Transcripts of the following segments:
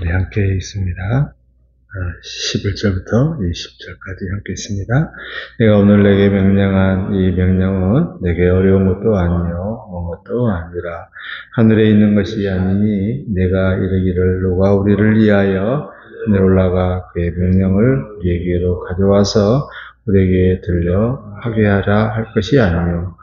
우리 함께 있습니다. 11절부터 20절까지 함께 있습니다. 내가 오늘 내게 명령한 이 명령은 내게 어려운 것도 아니요 먼 것도 아니라 하늘에 있는 것이 아니니 내가 이르기를 누가 우리를 위하여 하늘 올라가 그의 명령을 우리에게로 가져와서 우리에게 들려 하게 하라 할 것이 아니요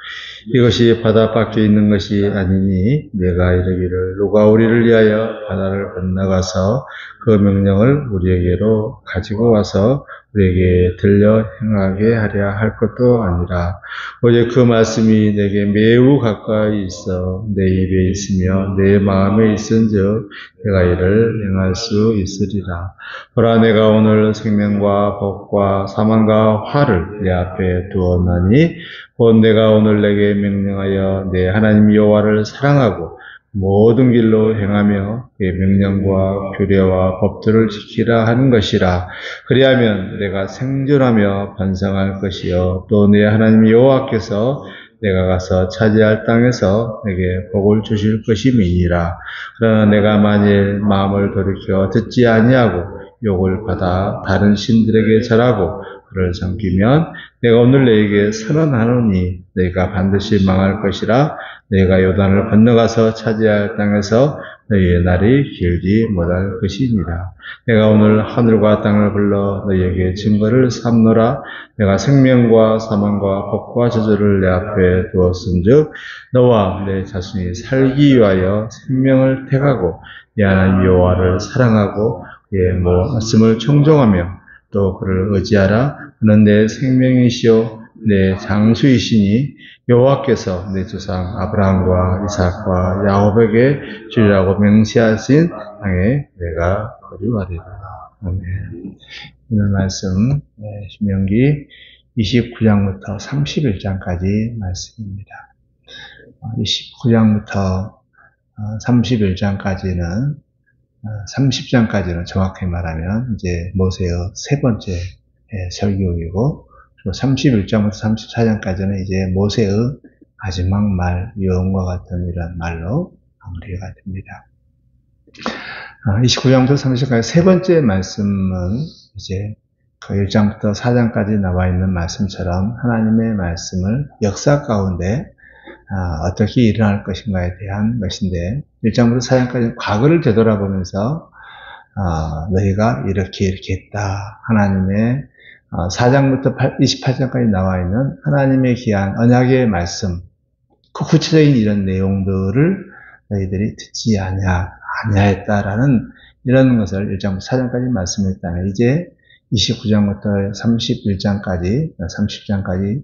이것이 바다 밖에 있는 것이 아니니 내가 이르기를 누가 우리를 위하여 바다를 건너가서 그 명령을 우리에게로 가지고 와서 우리에게 들려 행하게 하려 할 것도 아니라 오직 그 말씀이 내게 매우 가까이 있어 내 입에 있으며 내 마음에 있은즉 내가 이를 행할 수 있으리라. 보라 내가 오늘 생명과 복과 사망과 화를 내 앞에 두었나니 곧 내가 오늘 내게 명령하여 내 하나님 여호와를 사랑하고 모든 길로 행하며 그의 명령과 규례와 법들을 지키라 하는 것이라. 그리하면 내가 생존하며 번성할 것이요 또 내 하나님 여호와께서 내가 가서 차지할 땅에서 내게 복을 주실 것임이니라. 그러나 내가 만일 마음을 돌이켜 듣지 아니하고 욕을 받아 다른 신들에게 절하고 그를 섬기면 내가 오늘 너에게 선언하노니 너희가 반드시 망할 것이라. 너희가 요단을 건너가서 차지할 땅에서 너희의 날이 길지 못할 것이니라. 내가 오늘 하늘과 땅을 불러 너희에게 증거를 삼노라. 내가 생명과 사망과 복과 저주를 내 앞에 두었은즉 너와 내 자신이 살기 위하여 생명을 택하고 내 하나님 여호와를 사랑하고 그의 말씀을 청종하며 또 그를 의지하라. 그는 내 생명이시요 내 장수이시니 여호와께서 내 조상 아브라함과 이삭과 야곱에게 주리라고 명시하신 땅에 내가 거주하리라. 아멘. 오늘 말씀 신명기 29장부터 31장까지 말씀입니다. 29장부터 31장까지는 30장까지는 정확히 말하면 이제 모세의 세 번째 설교이고, 그리고 31장부터 34장까지는 이제 모세의 마지막 말, 유언과 같은 이런 말로 마무리가 됩니다. 29장부터 30장까지 세 번째 말씀은 이제 그 1장부터 4장까지 나와 있는 말씀처럼 하나님의 말씀을 역사 가운데 어떻게 일어날 것인가에 대한 것인데, 1장부터 4장까지는 과거를 되돌아보면서 너희가 이렇게 했다. 하나님의 4장부터 28장까지 나와 있는 하나님의 귀한 언약의 말씀, 그 구체적인 이런 내용들을 너희들이 듣지 아니하였다라는 이런 것을 1장부터 4장까지 말씀했다면, 이제 29장부터 31장까지, 30장까지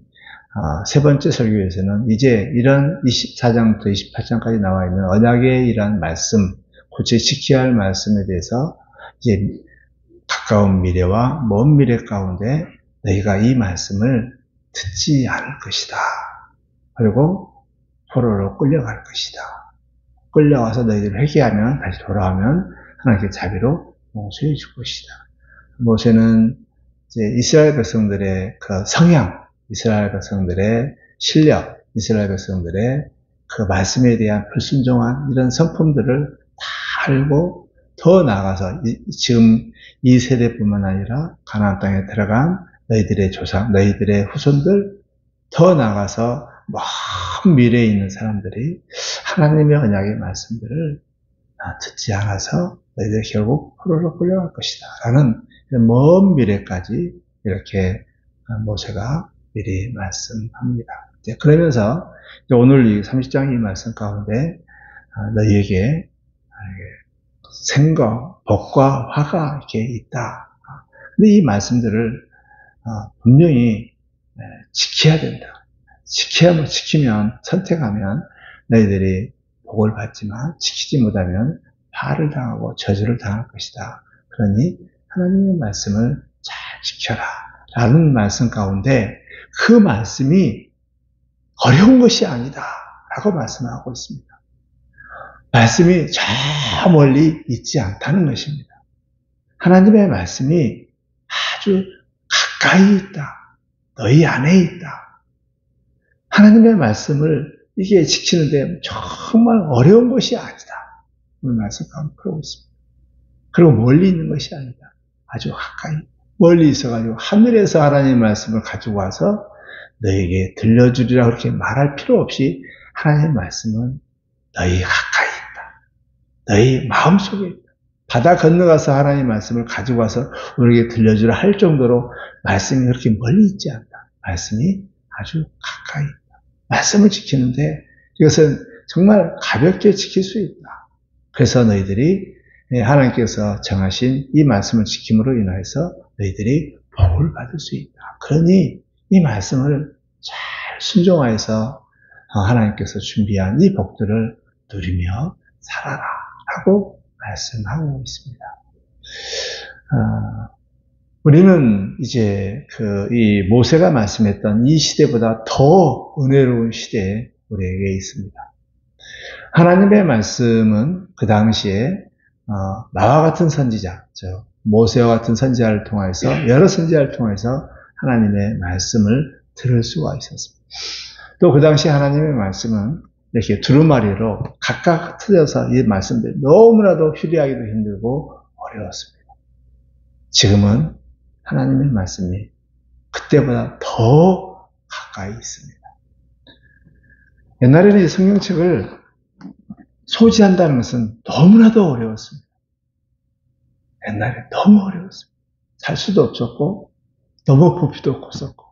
세 번째 설교에서는 이제 이런 24장부터 28장까지 나와 있는 언약의 이러한 말씀, 고쳐 지켜야 할 말씀에 대해서 이제 가까운 미래와 먼 미래 가운데 너희가 이 말씀을 듣지 않을 것이다. 그리고 포로로 끌려갈 것이다. 끌려와서 너희들 회개하면 다시 돌아오면 하나님께 자비로 용서해 줄 것이다. 모세는 이제 이스라엘 백성들의 그 성향, 이스라엘 백성들의 실력, 이스라엘 백성들의 그 말씀에 대한 불순종한 이런 성품들을 다 알고 더 나아가서 지금 이 세대뿐만 아니라 가나안 땅에 들어간 너희들의 조상, 너희들의 후손들, 더 나아가서 먼 미래에 있는 사람들이 하나님의 언약의 말씀들을 듣지 않아서 너희들 결국 포로로 끌려갈 것이다 라는 먼 미래까지 이렇게 모세가 미리 말씀합니다. 그러면서 오늘 이 30장 이 말씀 가운데 너희에게 생거, 복과 화가 이렇게 있다. 근데 이 말씀들을 분명히 지켜야 된다. 지키면, 선택하면 너희들이 복을 받지만 지키지 못하면 화를 당하고 저주를 당할 것이다. 그러니 하나님의 말씀을 잘 지켜라 라는 말씀 가운데 그 말씀이 어려운 것이 아니다 라고 말씀하고 있습니다. 말씀이 저 멀리 있지 않다는 것입니다. 하나님의 말씀이 아주 가까이 있다. 너희 안에 있다. 하나님의 말씀을 이게 지키는데 정말 어려운 것이 아니다. 오늘 말씀 가운데 그러고 있습니다. 그리고 멀리 있는 것이 아니다. 아주 가까이 멀리 있어가지고 하늘에서 하나님의 말씀을 가지고 와서 너에게 들려주리라 그렇게 말할 필요 없이 하나님의 말씀은 너희 가까이 있다. 너희 마음속에 있다. 바다 건너가서 하나님의 말씀을 가지고 와서 우리에게 들려주라 할 정도로 말씀이 그렇게 멀리 있지 않다. 말씀이 아주 가까이 있다. 말씀을 지키는데 이것은 정말 가볍게 지킬 수 있다. 그래서 너희들이 하나님께서 정하신 이 말씀을 지킴으로 인해서 너희들이 복을 받을 수 있다. 그러니 이 말씀을 잘 순종하여서 하나님께서 준비한 이 복들을 누리며 살아라 하고 말씀하고 있습니다. 우리는 이제 이 모세가 말씀했던 이 시대보다 더 은혜로운 시대에 우리에게 있습니다. 하나님의 말씀은 그 당시에 나와 같은 선지자, 모세와 같은 선지자를 통해서 여러 선지자를 통해서 하나님의 말씀을 들을 수가 있었습니다. 또 그 당시 하나님의 말씀은 이렇게 두루마리로 각각 틀려서 이 말씀들이 너무나도 휴대하기도 힘들고 어려웠습니다. 지금은 하나님의 말씀이 그때보다 더 가까이 있습니다. 옛날에는 이 성경책을 소지한다는 것은 너무나도 어려웠습니다. 옛날에 너무 어려웠습니다. 살 수도 없었고 너무 부피도 컸었고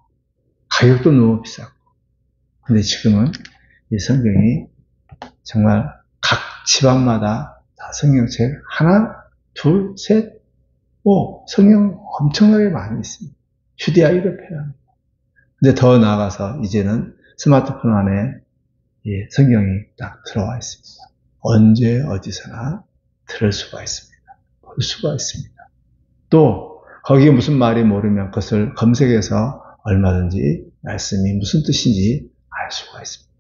가격도 너무 비쌌고. 근데 지금은 이 성경이 정말 각 집안마다 다 성경책 하나, 둘, 셋, 성경 엄청나게 많이 있습니다. 휴대하기도 편합니다. 근데 더 나아가서 이제는 스마트폰 안에 성경이 딱 들어와 있습니다. 언제 어디서나 들을 수가 있습니다. 볼 수가 있습니다. 또 거기에 무슨 말이 모르면 그것을 검색해서 얼마든지 말씀이 무슨 뜻인지 알 수가 있습니다.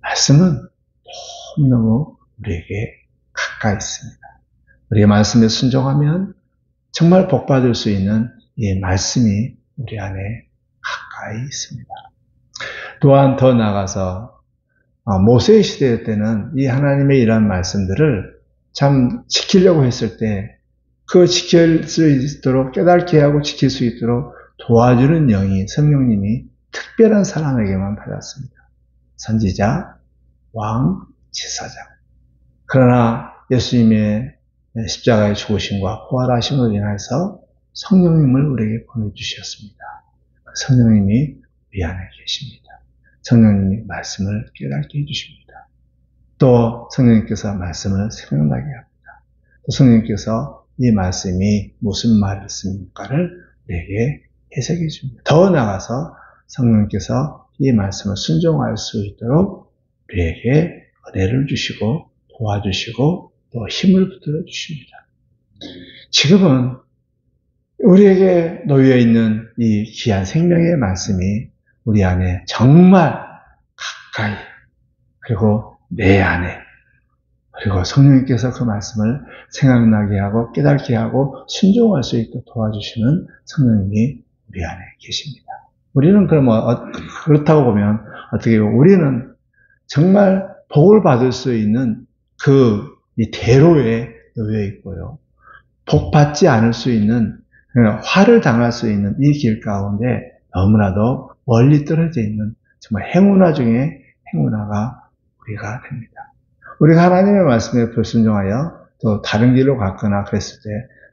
말씀은 너무너무 우리에게 가까이 있습니다. 우리의 말씀에 순종하면 정말 복받을 수 있는 이 말씀이 우리 안에 가까이 있습니다. 또한 더 나아가서 모세의 시대 때는 이 하나님의 이러한 말씀들을 참 지키려고 했을 때 그 지킬 수 있도록 깨닫게 하고 지킬 수 있도록 도와주는 영이 성령님이 특별한 사람에게만 받았습니다. 선지자, 왕, 제사장. 그러나 예수님의 십자가의 죽으심과 부활하심으로 인해서 성령님을 우리에게 보내주셨습니다. 성령님이 우리 안에 계십니다. 성령님이 말씀을 깨닫게 해주십니다. 또 성령님께서 말씀을 생각나게 합니다. 또 성령님께서 이 말씀이 무슨 말씀인가를 우리에게 해석해 줍니다. 더 나아가서 성령님께서 이 말씀을 순종할 수 있도록 우리에게 은혜를 주시고 도와주시고 또 힘을 붙들어 주십니다. 지금은 우리에게 놓여 있는 이 귀한 생명의 말씀이 우리 안에 정말 가까이 그리고 내 안에 그리고 성령님께서 그 말씀을 생각나게 하고 깨닫게 하고 순종할 수 있도록 도와주시는 성령님이 우리 안에 계십니다. 우리는 그렇다고 보면 어떻게 우리는 정말 복을 받을 수 있는 이 대로에 놓여 있고요. 복 받지 않을 수 있는 화를 당할 수 있는 이 길 가운데 너무나도 멀리 떨어져 있는 정말 행운화 중에 행운화가 우리가 됩니다. 우리가 하나님의 말씀에 불순종하여 또 다른 길로 갔거나 그랬을 때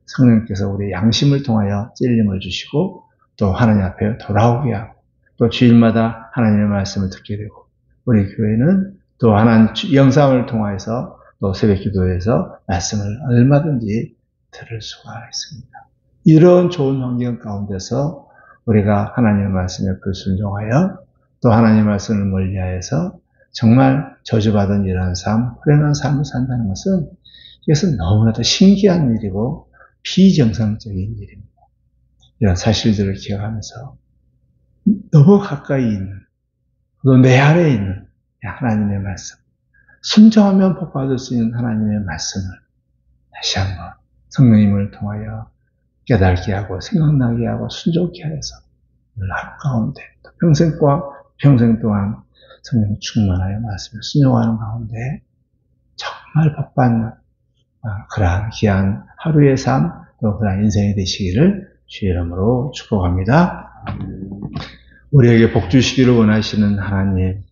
성령께서 우리 양심을 통하여 찔림을 주시고 또 하나님 앞에 돌아오게 하고 또 주일마다 하나님의 말씀을 듣게 되고 우리 교회는 또 하나님 영상을 통해서 또 새벽 기도에서 말씀을 얼마든지 들을 수가 있습니다. 이런 좋은 환경 가운데서 우리가 하나님의 말씀에 불순종하여 또 하나님의 말씀을 멀리하여서 정말 저주받은 이러한 삶, 불행한 삶을 산다는 것은 이것은 너무나도 신기한 일이고 비정상적인 일입니다. 이런 사실들을 기억하면서 너무 가까이 있는 또 내 안에 있는 하나님의 말씀, 순종하면 복받을 수 있는 하나님의 말씀을 다시 한번 성령님을 통하여 깨닫게 하고 생각나게 하고 순종케 하여서 하루 가운데 평생 동안 성령 충만하여 말씀을 순종하는 가운데 정말 복받는 그러한 귀한 하루의 삶, 또 그러한 인생이 되시기를 주의 이름으로 축복합니다. 우리에게 복 주시기를 원하시는 하나님,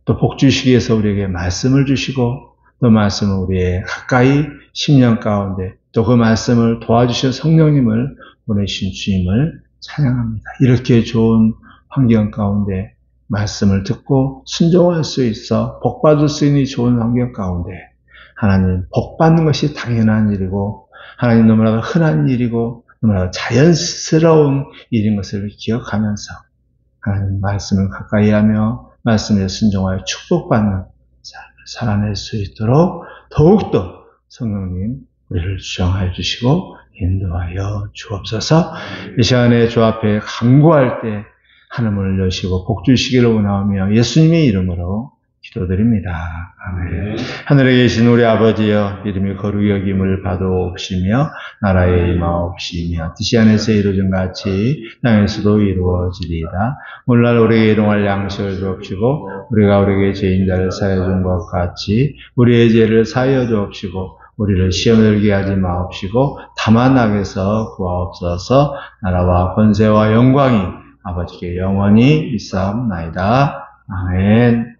또 복 주시기 위해서 우리에게 말씀을 주시고, 또 말씀을 우리의 가까이 심령 가운데, 또 그 말씀을 도와주신 성령님을 보내신 주님을 찬양합니다. 이렇게 좋은 환경 가운데 말씀을 듣고 순종할 수 있어 복받을 수 있는 좋은 환경 가운데 하나님 복받는 것이 당연한 일이고 하나님 너무나도 흔한 일이고 너무나도 자연스러운 일인 것을 기억하면서 하나님 말씀을 가까이 하며 말씀에 순종하여 축복받는 삶을 살아낼 수 있도록 더욱더 성령님 우리를 주장하여 주시고 인도하여 주옵소서. 이 시간에 주 앞에 간구할 때 하늘문을 여시고 복 주시기를 원하며 예수님의 이름으로 기도드립니다. 아멘. 하늘에 계신 우리 아버지여, 이름이 거룩히 여김을 받아옵시며 나라에 임하옵시며 뜻이 안에서 이루어진 같이 땅에서도 이루어지리이다. 오늘날 우리에게 일용할 양식을 주옵시고 우리가 우리에게 죄인들을 사하여 준 것 같이 우리의 죄를 사하여 주옵시고 우리를 시험에 들게 하지 마옵시고 다만 악에서 구하옵소서. 나라와 권세와 영광이 아버지께 영원히 있사옵나이다. 아멘.